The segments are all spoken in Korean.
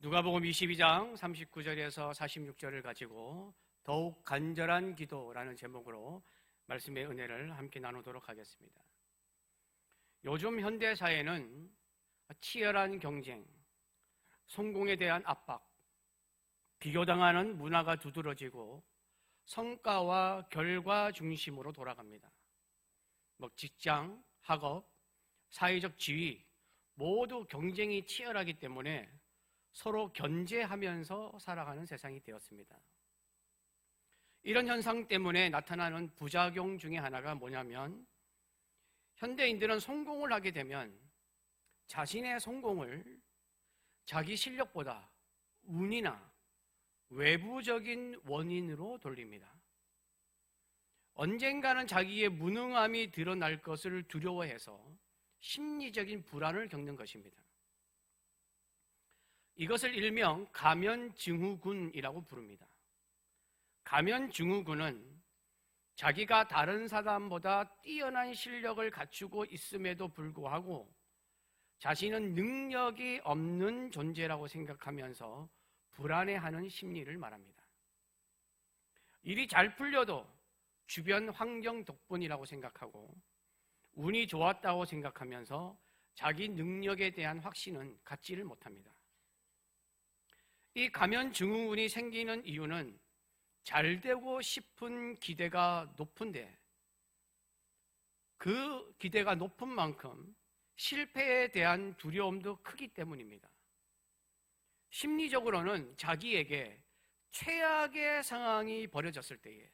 누가복음 22장 39절에서 46절을 가지고 더욱 간절한 기도라는 제목으로 말씀의 은혜를 함께 나누도록 하겠습니다. 요즘 현대 사회는 치열한 경쟁, 성공에 대한 압박, 비교당하는 문화가 두드러지고 성과와 결과 중심으로 돌아갑니다. 직장, 학업, 사회적 지위 모두 경쟁이 치열하기 때문에 서로 견제하면서 살아가는 세상이 되었습니다. 이런 현상 때문에 나타나는 부작용 중에 하나가 뭐냐면, 현대인들은 성공을 하게 되면 자신의 성공을 자기 실력보다 운이나 외부적인 원인으로 돌립니다. 언젠가는 자기의 무능함이 드러날 것을 두려워해서 심리적인 불안을 겪는 것입니다. 이것을 일명 가면증후군이라고 부릅니다. 가면증후군은 자기가 다른 사람보다 뛰어난 실력을 갖추고 있음에도 불구하고 자신은 능력이 없는 존재라고 생각하면서 불안해하는 심리를 말합니다. 일이 잘 풀려도 주변 환경 덕분이라고 생각하고 운이 좋았다고 생각하면서 자기 능력에 대한 확신은 갖지를 못합니다. 이 가면증후군이 생기는 이유는 잘 되고 싶은 기대가 높은데 그 기대가 높은 만큼 실패에 대한 두려움도 크기 때문입니다. 심리적으로는 자기에게 최악의 상황이 벌어졌을 때에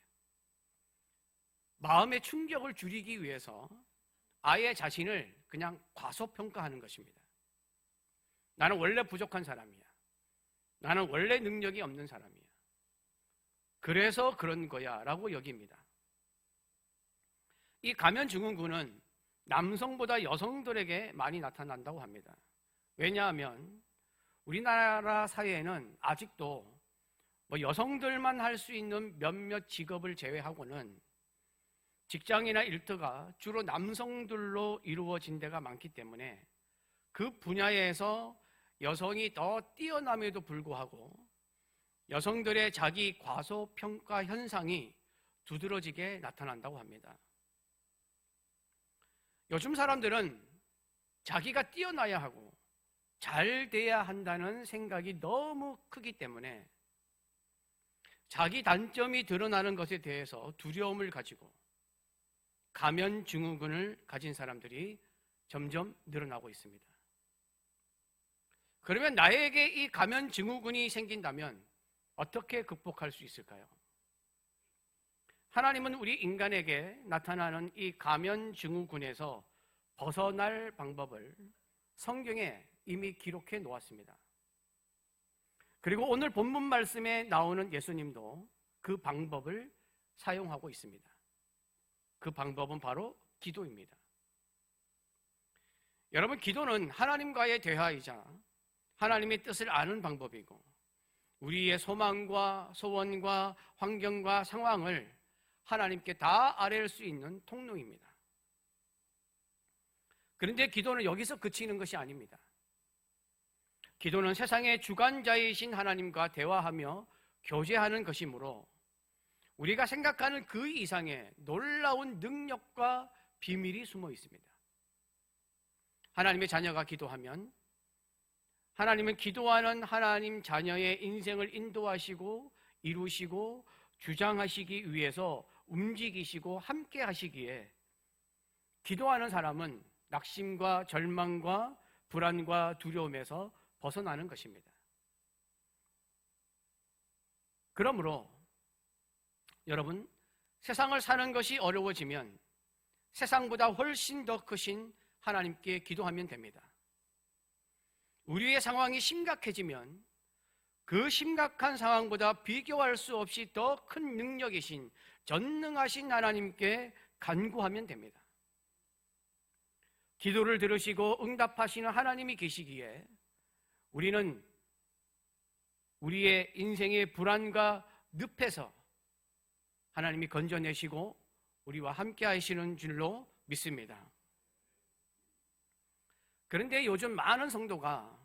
마음의 충격을 줄이기 위해서 아예 자신을 그냥 과소평가하는 것입니다. 나는 원래 부족한 사람이야. 나는 원래 능력이 없는 사람이야. 그래서 그런 거야 라고 여깁니다. 이 가면증후군은 남성보다 여성들에게 많이 나타난다고 합니다. 왜냐하면 우리나라 사회에는 아직도 여성들만 할 수 있는 몇몇 직업을 제외하고는 직장이나 일터가 주로 남성들로 이루어진 데가 많기 때문에 그 분야에서 여성이 더 뛰어남에도 불구하고 여성들의 자기 과소평가 현상이 두드러지게 나타난다고 합니다. 요즘 사람들은 자기가 뛰어나야 하고 잘 돼야 한다는 생각이 너무 크기 때문에 자기 단점이 드러나는 것에 대해서 두려움을 가지고 가면증후군을 가진 사람들이 점점 늘어나고 있습니다. 그러면 나에게 이 가면증후군이 생긴다면 어떻게 극복할 수 있을까요? 하나님은 우리 인간에게 나타나는 이 가면증후군에서 벗어날 방법을 성경에 이미 기록해 놓았습니다. 그리고 오늘 본문 말씀에 나오는 예수님도 그 방법을 사용하고 있습니다. 그 방법은 바로 기도입니다. 여러분, 기도는 하나님과의 대화이자 하나님의 뜻을 아는 방법이고 우리의 소망과 소원과 환경과 상황을 하나님께 다 아뢰을 수 있는 통로입니다. 그런데 기도는 여기서 그치는 것이 아닙니다. 기도는 세상의 주관자이신 하나님과 대화하며 교제하는 것이므로 우리가 생각하는 그 이상의 놀라운 능력과 비밀이 숨어 있습니다. 하나님의 자녀가 기도하면 하나님은 기도하는 하나님 자녀의 인생을 인도하시고 이루시고 주장하시기 위해서 움직이시고 함께 하시기에 기도하는 사람은 낙심과 절망과 불안과 두려움에서 벗어나는 것입니다. 그러므로 여러분, 세상을 사는 것이 어려워지면 세상보다 훨씬 더 크신 하나님께 기도하면 됩니다. 우리의 상황이 심각해지면 그 심각한 상황보다 비교할 수 없이 더 큰 능력이신 전능하신 하나님께 간구하면 됩니다. 기도를 들으시고 응답하시는 하나님이 계시기에 우리는 우리의 인생의 불안과 늪에서 하나님이 건져내시고 우리와 함께 하시는 줄로 믿습니다. 그런데 요즘 많은 성도가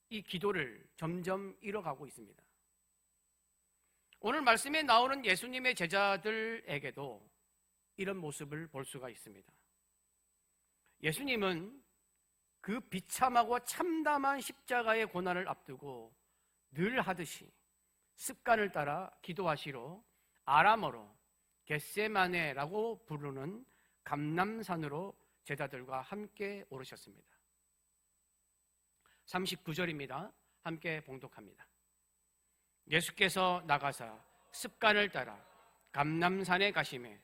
이 기도를 점점 잃어가고 있습니다. 오늘 말씀에 나오는 예수님의 제자들에게도 이런 모습을 볼 수가 있습니다. 예수님은 그 비참하고 참담한 십자가의 고난을 앞두고 늘 하듯이 습관을 따라 기도하시러 아람어로 겟세마네라고 부르는 감람산으로 제자들과 함께 오르셨습니다. 39절입니다. 함께 봉독합니다. 예수께서 나가사 습관을 따라 감람산에 가시매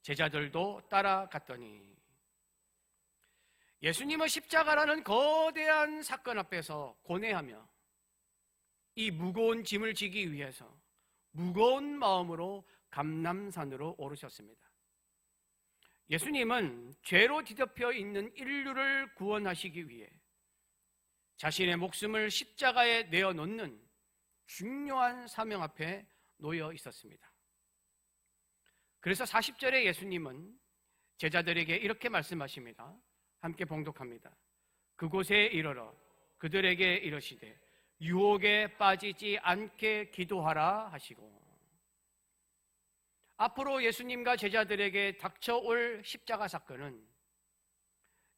제자들도 따라갔더니, 예수님은 십자가라는 거대한 사건 앞에서 고뇌하며 이 무거운 짐을 지기 위해서 무거운 마음으로 감람산으로 오르셨습니다. 예수님은 죄로 뒤덮여 있는 인류를 구원하시기 위해 자신의 목숨을 십자가에 내어놓는 중요한 사명 앞에 놓여 있었습니다. 그래서 40절에 예수님은 제자들에게 이렇게 말씀하십니다. 함께 봉독합니다. 그곳에 이르러 그들에게 이르시되 유혹에 빠지지 않게 기도하라 하시고, 앞으로 예수님과 제자들에게 닥쳐올 십자가 사건은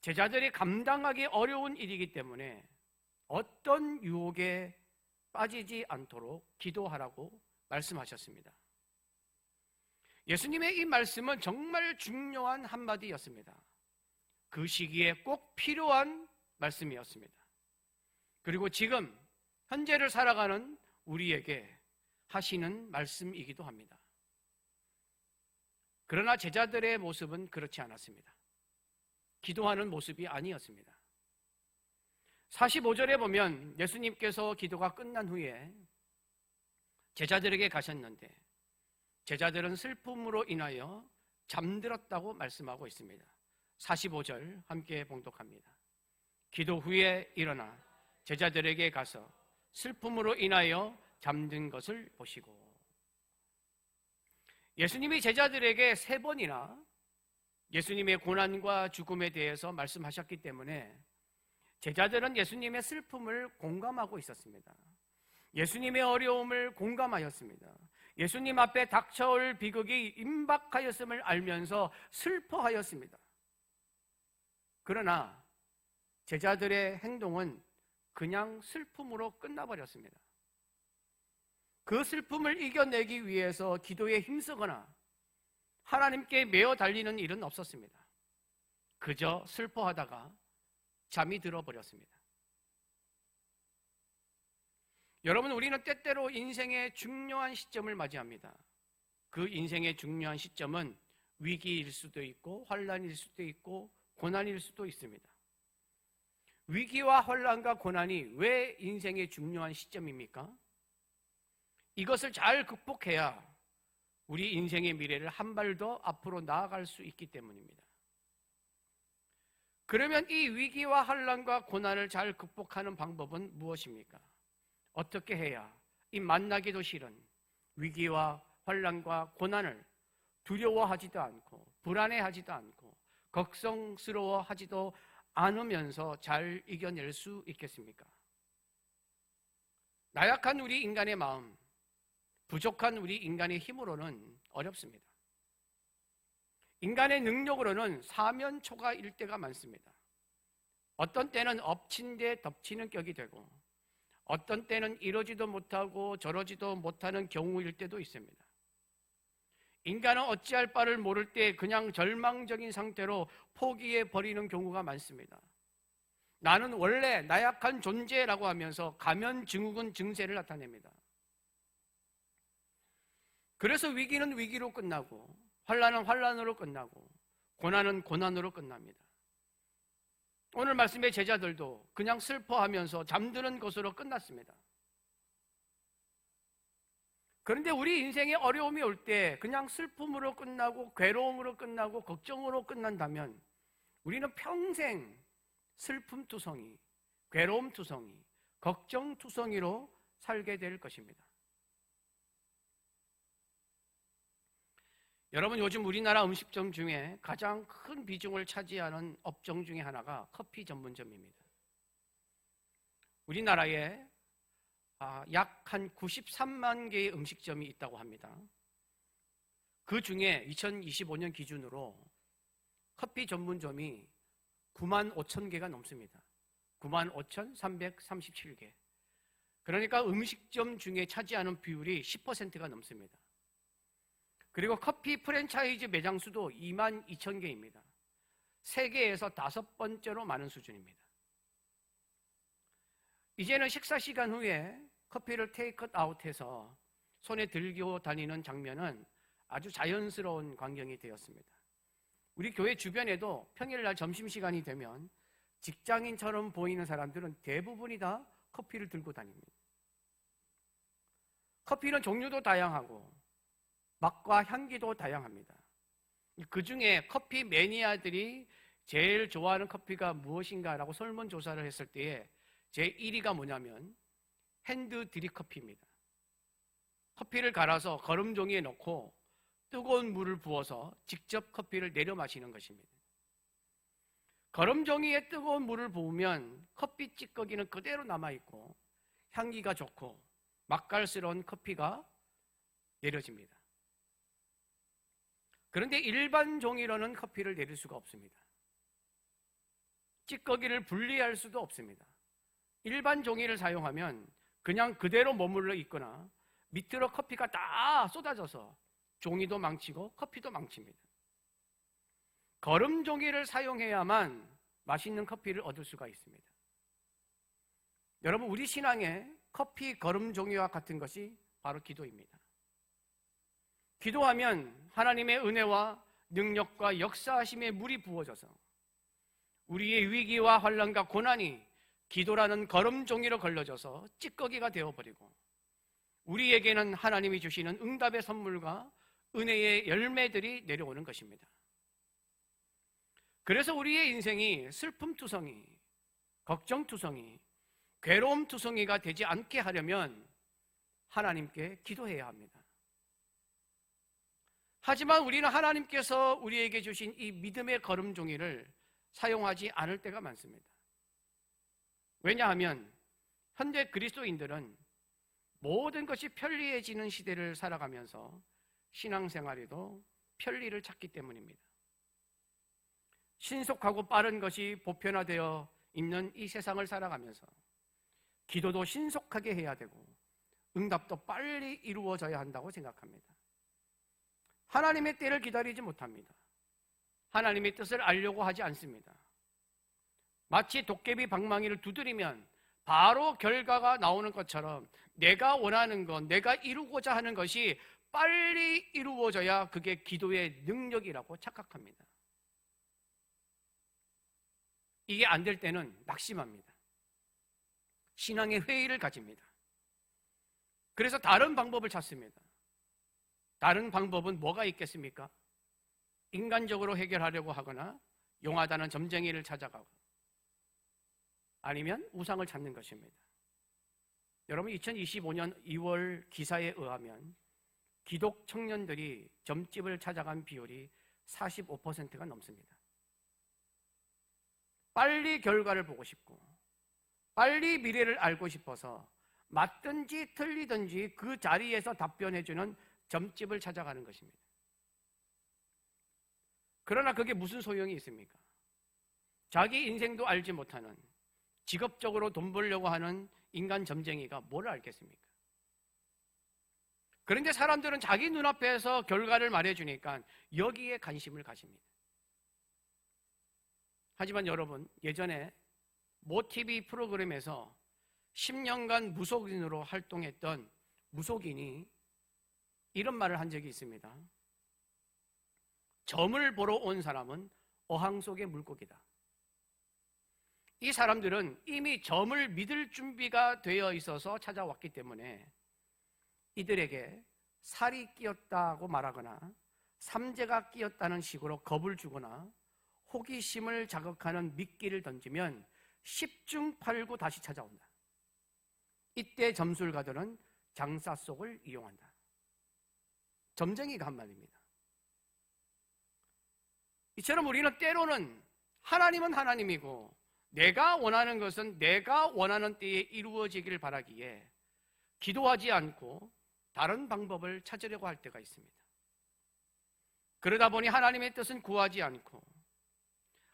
제자들이 감당하기 어려운 일이기 때문에 어떤 유혹에 빠지지 않도록 기도하라고 말씀하셨습니다. 예수님의 이 말씀은 정말 중요한 한마디였습니다. 그 시기에 꼭 필요한 말씀이었습니다. 그리고 지금 현재를 살아가는 우리에게 하시는 말씀이기도 합니다. 그러나 제자들의 모습은 그렇지 않았습니다. 기도하는 모습이 아니었습니다. 45절에 보면 예수님께서 기도가 끝난 후에 제자들에게 가셨는데 제자들은 슬픔으로 인하여 잠들었다고 말씀하고 있습니다. 45절 함께 봉독합니다. 기도 후에 일어나 제자들에게 가서 슬픔으로 인하여 잠든 것을 보시고, 예수님이 제자들에게 3번이나 예수님의 고난과 죽음에 대해서 말씀하셨기 때문에 제자들은 예수님의 슬픔을 공감하고 있었습니다. 예수님의 어려움을 공감하였습니다. 예수님 앞에 닥쳐올 비극이 임박하였음을 알면서 슬퍼하였습니다. 그러나 제자들의 행동은 그냥 슬픔으로 끝나버렸습니다. 그 슬픔을 이겨내기 위해서 기도에 힘쓰거나 하나님께 매어 달리는 일은 없었습니다. 그저 슬퍼하다가 잠이 들어버렸습니다. 여러분, 우리는 때때로 인생의 중요한 시점을 맞이합니다. 그 인생의 중요한 시점은 위기일 수도 있고 환난일 수도 있고 고난일 수도 있습니다. 위기와 환난과 고난이 왜 인생의 중요한 시점입니까? 이것을 잘 극복해야 우리 인생의 미래를 한 발 더 앞으로 나아갈 수 있기 때문입니다. 그러면 이 위기와 환난과 고난을 잘 극복하는 방법은 무엇입니까? 어떻게 해야 이 만나기도 싫은 위기와 환난과 고난을 두려워하지도 않고 불안해하지도 않고 걱정스러워하지도 않으면서 잘 이겨낼 수 있겠습니까? 나약한 우리 인간의 마음, 부족한 우리 인간의 힘으로는 어렵습니다. 인간의 능력으로는 사면초가일 때가 많습니다. 어떤 때는 엎친 데 덮치는 격이 되고 어떤 때는 이러지도 못하고 저러지도 못하는 경우일 때도 있습니다. 인간은 어찌할 바를 모를 때 그냥 절망적인 상태로 포기해버리는 경우가 많습니다. 나는 원래 나약한 존재라고 하면서 가면 증후군 증세를 나타냅니다. 그래서 위기는 위기로 끝나고 환난은 환난으로 끝나고 고난은 고난으로 끝납니다. 오늘 말씀의 제자들도 그냥 슬퍼하면서 잠드는 것으로 끝났습니다. 그런데 우리 인생에 어려움이 올 때 그냥 슬픔으로 끝나고 괴로움으로 끝나고 걱정으로 끝난다면 우리는 평생 슬픔투성이, 괴로움투성이, 걱정투성이로 살게 될 것입니다. 여러분, 요즘 우리나라 음식점 중에 가장 큰 비중을 차지하는 업종 중에 하나가 커피 전문점입니다. 우리나라에 약 한 93만 개의 음식점이 있다고 합니다. 그 중에 2025년 기준으로 커피 전문점이 9만 5천 개가 넘습니다. 9만 5,337개. 그러니까 음식점 중에 차지하는 비율이 10%가 넘습니다. 그리고 커피 프랜차이즈 매장 수도 2만 2천 개입니다. 세계에서 5번째로 많은 수준입니다. 이제는 식사 시간 후에 커피를 테이크 아웃해서 손에 들고 다니는 장면은 아주 자연스러운 광경이 되었습니다. 우리 교회 주변에도 평일날 점심시간이 되면 직장인처럼 보이는 사람들은 대부분이 다 커피를 들고 다닙니다. 커피는 종류도 다양하고 맛과 향기도 다양합니다. 그 중에 커피 매니아들이 제일 좋아하는 커피가 무엇인가라고 설문조사를 했을 때에 제 1위가 뭐냐면 핸드 드립 커피입니다. 커피를 갈아서 거름종이에 넣고 뜨거운 물을 부어서 직접 커피를 내려 마시는 것입니다. 거름종이에 뜨거운 물을 부으면 커피 찌꺼기는 그대로 남아있고 향기가 좋고 맛깔스러운 커피가 내려집니다. 그런데 일반 종이로는 커피를 내릴 수가 없습니다. 찌꺼기를 분리할 수도 없습니다. 일반 종이를 사용하면 그냥 그대로 머물러 있거나 밑으로 커피가 다 쏟아져서 종이도 망치고 커피도 망칩니다. 거름 종이를 사용해야만 맛있는 커피를 얻을 수가 있습니다. 여러분, 우리 신앙에 커피 거름 종이와 같은 것이 바로 기도입니다. 기도하면 하나님의 은혜와 능력과 역사하심의 물이 부어져서 우리의 위기와 환난과 고난이 기도라는 거름 종이로 걸러져서 찌꺼기가 되어버리고 우리에게는 하나님이 주시는 응답의 선물과 은혜의 열매들이 내려오는 것입니다. 그래서 우리의 인생이 슬픔투성이, 걱정투성이, 괴로움투성이가 되지 않게 하려면 하나님께 기도해야 합니다. 하지만 우리는 하나님께서 우리에게 주신 이 믿음의 걸음종이를 사용하지 않을 때가 많습니다. 왜냐하면 현대 그리스도인들은 모든 것이 편리해지는 시대를 살아가면서 신앙생활에도 편리를 찾기 때문입니다. 신속하고 빠른 것이 보편화되어 있는 이 세상을 살아가면서 기도도 신속하게 해야 되고 응답도 빨리 이루어져야 한다고 생각합니다. 하나님의 때를 기다리지 못합니다. 하나님의 뜻을 알려고 하지 않습니다. 마치 도깨비 방망이를 두드리면 바로 결과가 나오는 것처럼 내가 원하는 것, 내가 이루고자 하는 것이 빨리 이루어져야 그게 기도의 능력이라고 착각합니다. 이게 안 될 때는 낙심합니다. 신앙의 회의를 가집니다. 그래서 다른 방법을 찾습니다. 다른 방법은 뭐가 있겠습니까? 인간적으로 해결하려고 하거나 용하다는 점쟁이를 찾아가고 아니면 우상을 찾는 것입니다. 여러분, 2025년 2월 기사에 의하면 기독 청년들이 점집을 찾아간 비율이 45%가 넘습니다. 빨리 결과를 보고 싶고 빨리 미래를 알고 싶어서 맞든지 틀리든지 그 자리에서 답변해주는 점집을 찾아가는 것입니다. 그러나 그게 무슨 소용이 있습니까? 자기 인생도 알지 못하는 직업적으로 돈 벌려고 하는 인간 점쟁이가 뭘 알겠습니까? 그런데 사람들은 자기 눈앞에서 결과를 말해주니까 여기에 관심을 가집니다. 하지만 여러분, 예전에 모 TV 프로그램에서 10년간 무속인으로 활동했던 무속인이 이런 말을 한 적이 있습니다. 점을 보러 온 사람은 어항 속의 물고기다. 이 사람들은 이미 점을 믿을 준비가 되어 있어서 찾아왔기 때문에 이들에게 살이 끼었다고 말하거나 삼재가 끼었다는 식으로 겁을 주거나 호기심을 자극하는 미끼를 던지면 10중 8구 다시 찾아온다. 이때 점술가들은 장사 속을 이용한다. 점쟁이가 한 말입니다. 이처럼 우리는 때로는 하나님은 하나님이고 내가 원하는 것은 내가 원하는 때에 이루어지기를 바라기에 기도하지 않고 다른 방법을 찾으려고 할 때가 있습니다. 그러다 보니 하나님의 뜻은 구하지 않고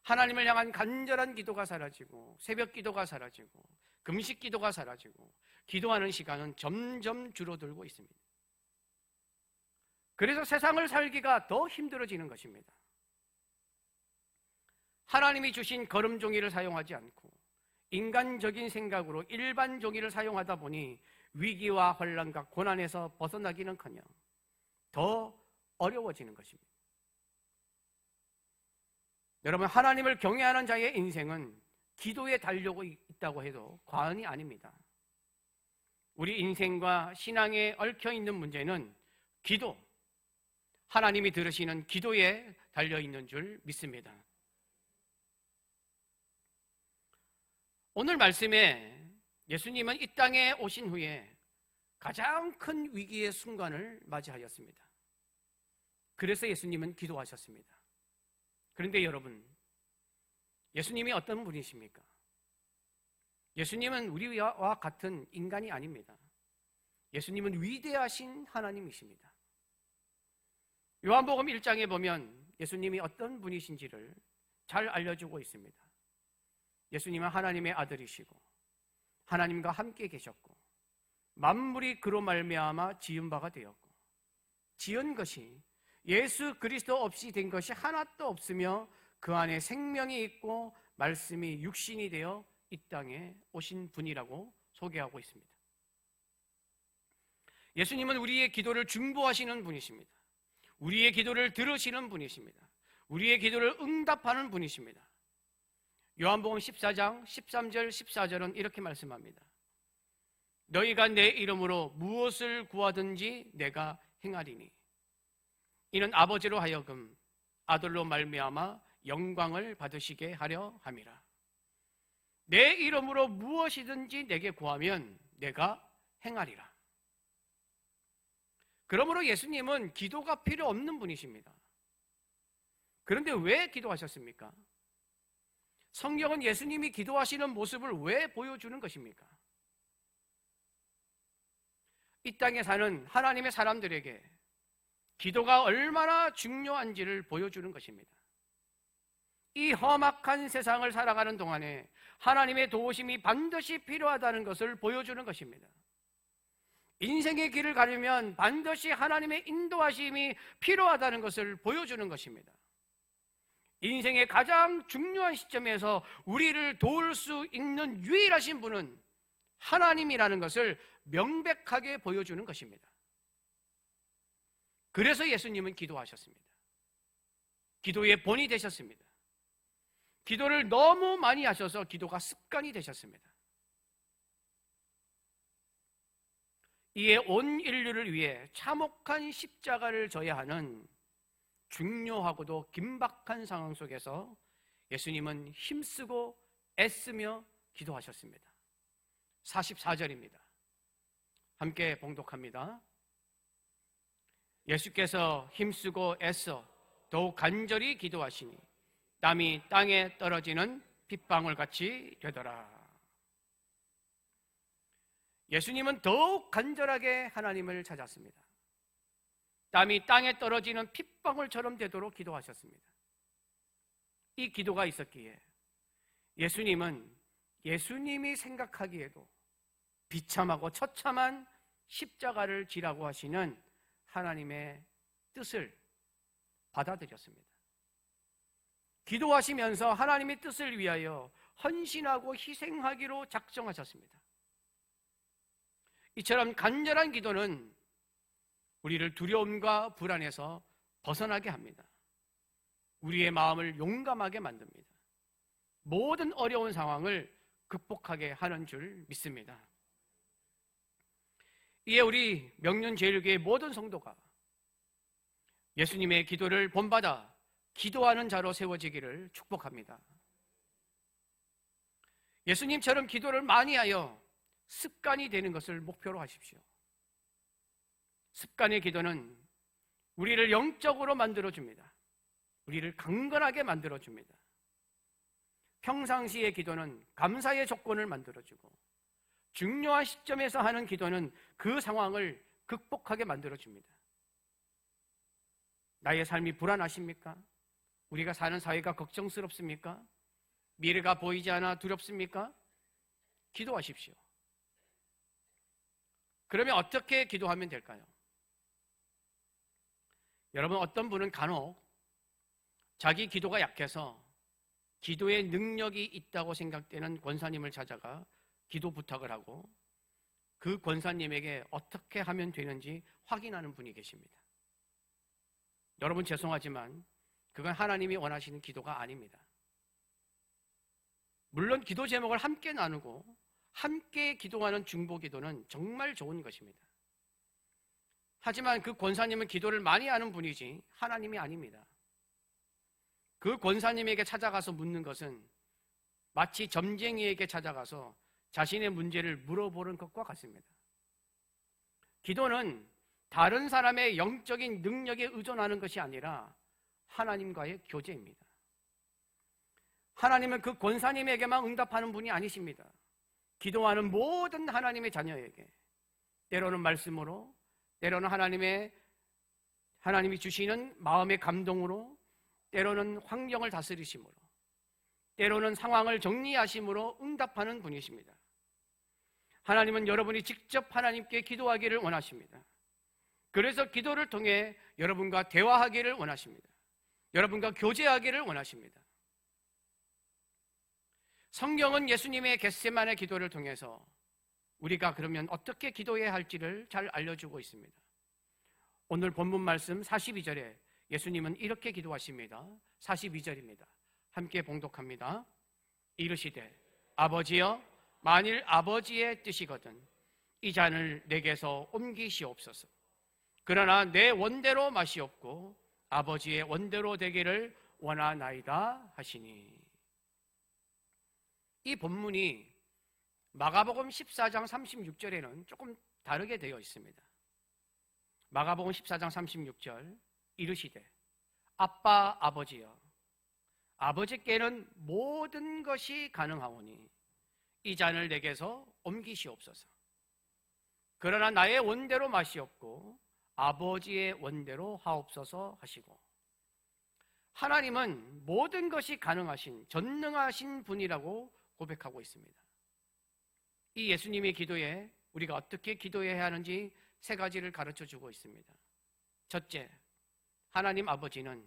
하나님을 향한 간절한 기도가 사라지고 새벽 기도가 사라지고 금식 기도가 사라지고 기도하는 시간은 점점 줄어들고 있습니다. 그래서 세상을 살기가 더 힘들어지는 것입니다. 하나님이 주신 걸음 종이를 사용하지 않고 인간적인 생각으로 일반 종이를 사용하다 보니 위기와 혼란과 고난에서 벗어나기는커녕 더 어려워지는 것입니다. 여러분, 하나님을 경외하는 자의 인생은 기도에 달려고 있다고 해도 과언이 아닙니다. 우리 인생과 신앙에 얽혀있는 문제는 기도, 하나님이 들으시는 기도에 달려있는 줄 믿습니다. 오늘 말씀에 예수님은 이 땅에 오신 후에 가장 큰 위기의 순간을 맞이하였습니다. 그래서 예수님은 기도하셨습니다. 그런데 여러분, 예수님이 어떤 분이십니까? 예수님은 우리와 같은 인간이 아닙니다. 예수님은 위대하신 하나님이십니다. 요한복음 1장에 보면 예수님이 어떤 분이신지를 잘 알려주고 있습니다. 예수님은 하나님의 아들이시고 하나님과 함께 계셨고 만물이 그로 말미암아 지은 바가 되었고 지은 것이 예수 그리스도 없이 된 것이 하나도 없으며 그 안에 생명이 있고 말씀이 육신이 되어 이 땅에 오신 분이라고 소개하고 있습니다. 예수님은 우리의 기도를 중보하시는 분이십니다. 우리의 기도를 들으시는 분이십니다. 우리의 기도를 응답하는 분이십니다. 요한복음 14장 13절 14절은 이렇게 말씀합니다. 너희가 내 이름으로 무엇을 구하든지 내가 행하리니 이는 아버지로 하여금 아들로 말미암아 영광을 받으시게 하려 함이라. 내 이름으로 무엇이든지 내게 구하면 내가 행하리라. 그러므로 예수님은 기도가 필요 없는 분이십니다. 그런데 왜 기도하셨습니까? 성경은 예수님이 기도하시는 모습을 왜 보여주는 것입니까? 이 땅에 사는 하나님의 사람들에게 기도가 얼마나 중요한지를 보여주는 것입니다. 이 험악한 세상을 살아가는 동안에 하나님의 도우심이 반드시 필요하다는 것을 보여주는 것입니다. 인생의 길을 가려면 반드시 하나님의 인도하심이 필요하다는 것을 보여주는 것입니다. 인생의 가장 중요한 시점에서 우리를 도울 수 있는 유일하신 분은 하나님이라는 것을 명백하게 보여주는 것입니다. 그래서 예수님은 기도하셨습니다. 기도의 본이 되셨습니다. 기도를 너무 많이 하셔서 기도가 습관이 되셨습니다. 이에 온 인류를 위해 참혹한 십자가를 져야 하는 중요하고도 긴박한 상황 속에서 예수님은 힘쓰고 애쓰며 기도하셨습니다. 44절입니다. 함께 봉독합니다. 예수께서 힘쓰고 애써 더욱 간절히 기도하시니 땀이 땅에 떨어지는 빗방울 같이 되더라. 예수님은 더욱 간절하게 하나님을 찾았습니다. 땀이 땅에 떨어지는 핏방울처럼 되도록 기도하셨습니다. 이 기도가 있었기에 예수님은 예수님이 생각하기에도 비참하고 처참한 십자가를 지라고 하시는 하나님의 뜻을 받아들였습니다. 기도하시면서 하나님의 뜻을 위하여 헌신하고 희생하기로 작정하셨습니다. 이처럼 간절한 기도는 우리를 두려움과 불안에서 벗어나게 합니다. 우리의 마음을 용감하게 만듭니다. 모든 어려운 상황을 극복하게 하는 줄 믿습니다. 이에 우리 명륜제일교회 모든 성도가 예수님의 기도를 본받아 기도하는 자로 세워지기를 축복합니다. 예수님처럼 기도를 많이 하여 습관이 되는 것을 목표로 하십시오. 습관의 기도는 우리를 영적으로 만들어줍니다. 우리를 강건하게 만들어줍니다. 평상시의 기도는 감사의 조건을 만들어주고, 중요한 시점에서 하는 기도는 그 상황을 극복하게 만들어줍니다. 나의 삶이 불안하십니까? 우리가 사는 사회가 걱정스럽습니까? 미래가 보이지 않아 두렵습니까? 기도하십시오. 그러면 어떻게 기도하면 될까요? 여러분, 어떤 분은 간혹 자기 기도가 약해서 기도의 능력이 있다고 생각되는 권사님을 찾아가 기도 부탁을 하고 그 권사님에게 어떻게 하면 되는지 확인하는 분이 계십니다. 여러분, 죄송하지만 그건 하나님이 원하시는 기도가 아닙니다. 물론 기도 제목을 함께 나누고 함께 기도하는 중보 기도는 정말 좋은 것입니다. 하지만 그 권사님은 기도를 많이 하는 분이지 하나님이 아닙니다. 그 권사님에게 찾아가서 묻는 것은 마치 점쟁이에게 찾아가서 자신의 문제를 물어보는 것과 같습니다. 기도는 다른 사람의 영적인 능력에 의존하는 것이 아니라 하나님과의 교제입니다. 하나님은 그 권사님에게만 응답하는 분이 아니십니다. 기도하는 모든 하나님의 자녀에게 때로는 말씀으로, 때로는 하나님이 주시는 마음의 감동으로, 때로는 환경을 다스리심으로, 때로는 상황을 정리하심으로 응답하는 분이십니다. 하나님은 여러분이 직접 하나님께 기도하기를 원하십니다. 그래서 기도를 통해 여러분과 대화하기를 원하십니다. 여러분과 교제하기를 원하십니다. 성경은 예수님의 겟세마네 기도를 통해서 우리가 그러면 어떻게 기도해야 할지를 잘 알려주고 있습니다. 오늘 본문 말씀 42절에 예수님은 이렇게 기도하십니다. 42절입니다. 함께 봉독합니다. 이르시되 아버지여, 만일 아버지의 뜻이거든 이 잔을 내게서 옮기시옵소서. 그러나 내 원대로 마시옵고 아버지의 원대로 되기를 원하나이다 하시니. 이 본문이 마가복음 14장 36절에는 조금 다르게 되어 있습니다. 마가복음 14장 36절 이르시되 아빠 아버지여, 아버지께는 모든 것이 가능하오니 이 잔을 내게서 옮기시옵소서. 그러나 나의 원대로 마시옵고 아버지의 원대로 하옵소서 하시고, 하나님은 모든 것이 가능하신 전능하신 분이라고 고백하고 있습니다. 이 예수님의 기도에 우리가 어떻게 기도해야 하는지 세 가지를 가르쳐 주고 있습니다. 첫째, 하나님 아버지는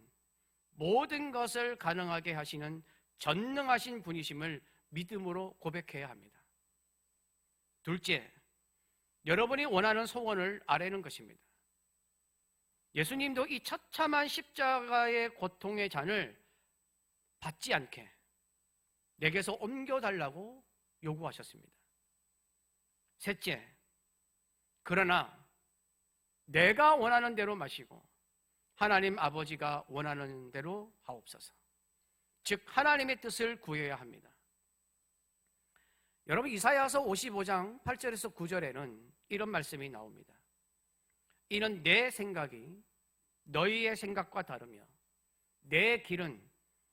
모든 것을 가능하게 하시는 전능하신 분이심을 믿음으로 고백해야 합니다. 둘째, 여러분이 원하는 소원을 아뢰는 것입니다. 예수님도 이 처참한 십자가의 고통의 잔을 받지 않게 내게서 옮겨달라고 요구하셨습니다. 셋째, 그러나 내가 원하는 대로 마시고 하나님 아버지가 원하는 대로 하옵소서. 즉 하나님의 뜻을 구해야 합니다. 여러분, 이사야서 55장 8절에서 9절에는 이런 말씀이 나옵니다. 이는 내 생각이 너희의 생각과 다르며 내 길은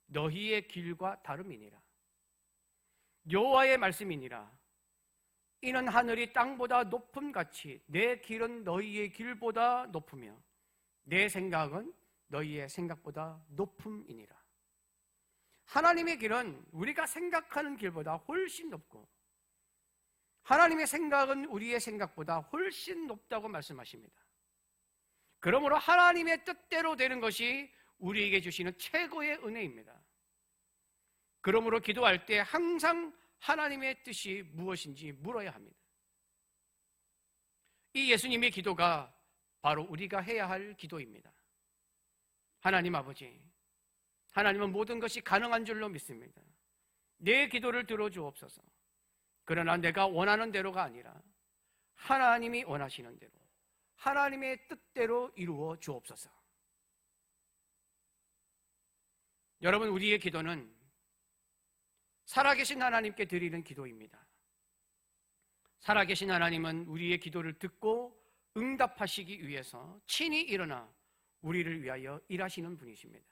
너희의 길과 다름이니라. 여호와의 말씀이니라. 이는 하늘이 땅보다 높음같이 내 길은 너희의 길보다 높으며 내 생각은 너희의 생각보다 높음이니라. 하나님의 길은 우리가 생각하는 길보다 훨씬 높고 하나님의 생각은 우리의 생각보다 훨씬 높다고 말씀하십니다. 그러므로 하나님의 뜻대로 되는 것이 우리에게 주시는 최고의 은혜입니다. 그러므로 기도할 때 항상 하나님의 뜻이 무엇인지 물어야 합니다. 이 예수님의 기도가 바로 우리가 해야 할 기도입니다. 하나님 아버지, 하나님은 모든 것이 가능한 줄로 믿습니다. 내 기도를 들어주옵소서. 그러나 내가 원하는 대로가 아니라 하나님이 원하시는 대로, 하나님의 뜻대로 이루어 주옵소서. 여러분, 우리의 기도는 살아계신 하나님께 드리는 기도입니다. 살아계신 하나님은 우리의 기도를 듣고 응답하시기 위해서 친히 일어나 우리를 위하여 일하시는 분이십니다.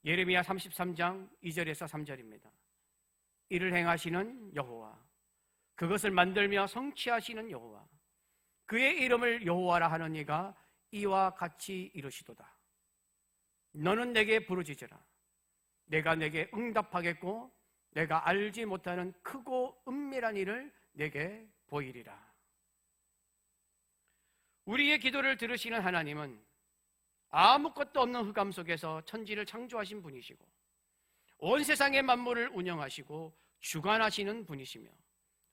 예레미야 33장 2절에서 3절입니다. 이를 행하시는 여호와, 그것을 만들며 성취하시는 여호와, 그의 이름을 여호와라 하는 이가 이와 같이 이르시도다. 너는 내게 부르짖으라. 내가 내게 응답하겠고 내가 알지 못하는 크고 은밀한 일을 내게 보이리라. 우리의 기도를 들으시는 하나님은 아무것도 없는 흑암 속에서 천지를 창조하신 분이시고 온 세상의 만물을 운영하시고 주관하시는 분이시며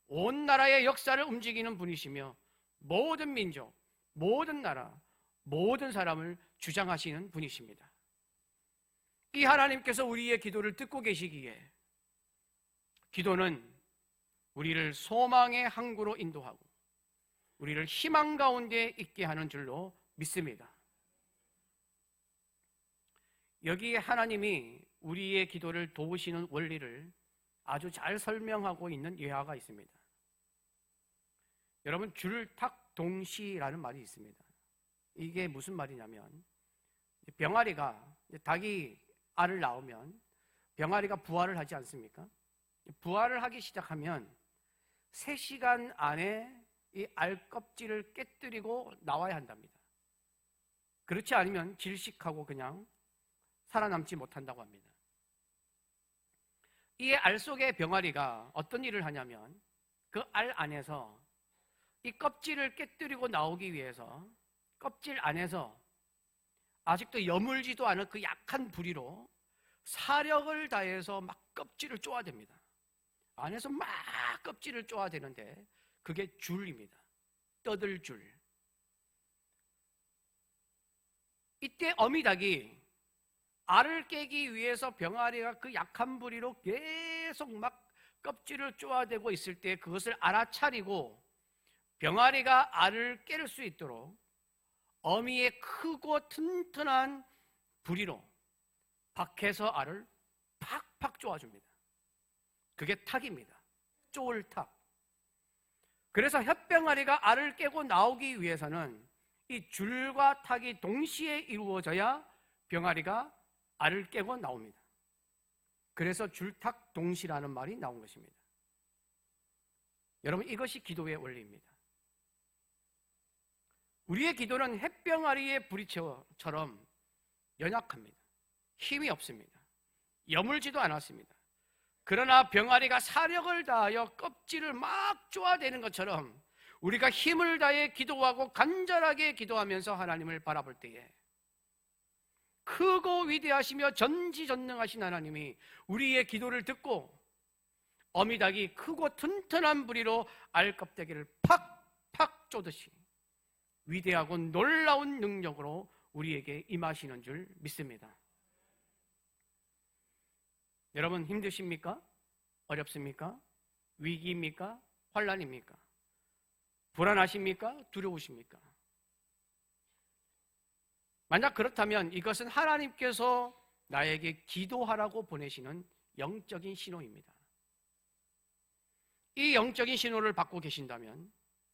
온 나라의 역사를 움직이는 분이시며 모든 민족, 모든 나라, 모든 사람을 주장하시는 분이십니다. 이 하나님께서 우리의 기도를 듣고 계시기에 기도는 우리를 소망의 항구로 인도하고 우리를 희망 가운데 있게 하는 줄로 믿습니다. 여기에 하나님이 우리의 기도를 도우시는 원리를 아주 잘 설명하고 있는 예화가 있습니다. 여러분, 줄탁동시라는 말이 있습니다. 이게 무슨 말이냐면 병아리가 닭이 알을 낳으면 병아리가 부화를 하지 않습니까? 부화를 하기 시작하면 3시간 안에 이 알 껍질을 깨뜨리고 나와야 한답니다. 그렇지 않으면 질식하고 그냥 살아남지 못한다고 합니다. 이 알 속의 병아리가 어떤 일을 하냐면 그 알 안에서 이 껍질을 깨뜨리고 나오기 위해서 껍질 안에서 아직도 여물지도 않은 그 약한 부리로 사력을 다해서 막 껍질을 쪼아댑니다. 안에서 막 껍질을 쪼아대는데 그게 줄입니다. 떠들줄. 이때 어미닭이 알을 깨기 위해서 병아리가 그 약한 부리로 계속 막 껍질을 쪼아대고 있을 때 그것을 알아차리고 병아리가 알을 깰 수 있도록 어미의 크고 튼튼한 부리로 밖에서 알을 팍팍 쪼아줍니다. 그게 탁입니다. 쪼을탁. 그래서 혓병아리가 알을 깨고 나오기 위해서는 이 줄과 탁이 동시에 이루어져야 병아리가 알을 깨고 나옵니다. 그래서 줄탁동시라는 말이 나온 것입니다. 여러분, 이것이 기도의 원리입니다. 우리의 기도는 햇병아리의 부리처럼 연약합니다. 힘이 없습니다. 여물지도 않았습니다. 그러나 병아리가 사력을 다하여 껍질을 막 쪼아대는 것처럼 우리가 힘을 다해 기도하고 간절하게 기도하면서 하나님을 바라볼 때에 크고 위대하시며 전지전능하신 하나님이 우리의 기도를 듣고 어미닭이 크고 튼튼한 부리로 알 껍데기를 팍팍 쪼듯이 위대하고 놀라운 능력으로 우리에게 임하시는 줄 믿습니다. 여러분, 힘드십니까? 어렵습니까? 위기입니까? 환난입니까? 불안하십니까? 두려우십니까? 만약 그렇다면 이것은 하나님께서 나에게 기도하라고 보내시는 영적인 신호입니다. 이 영적인 신호를 받고 계신다면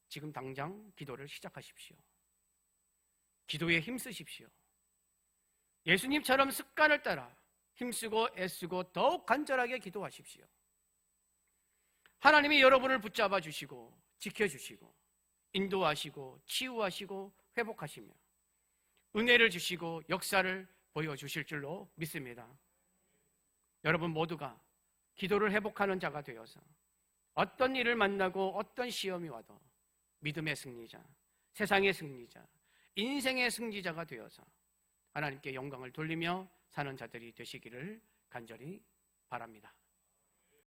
지금 당장 기도를 시작하십시오. 기도에 힘쓰십시오. 예수님처럼 습관을 따라 힘쓰고 애쓰고 더욱 간절하게 기도하십시오. 하나님이 여러분을 붙잡아 주시고 지켜주시고 인도하시고 치유하시고 회복하시며 은혜를 주시고 역사를 보여주실 줄로 믿습니다. 여러분 모두가 기도를 회복하는 자가 되어서 어떤 일을 만나고 어떤 시험이 와도 믿음의 승리자, 세상의 승리자, 인생의 승리자가 되어서 하나님께 영광을 돌리며 사는 자들이 되시기를 간절히 바랍니다.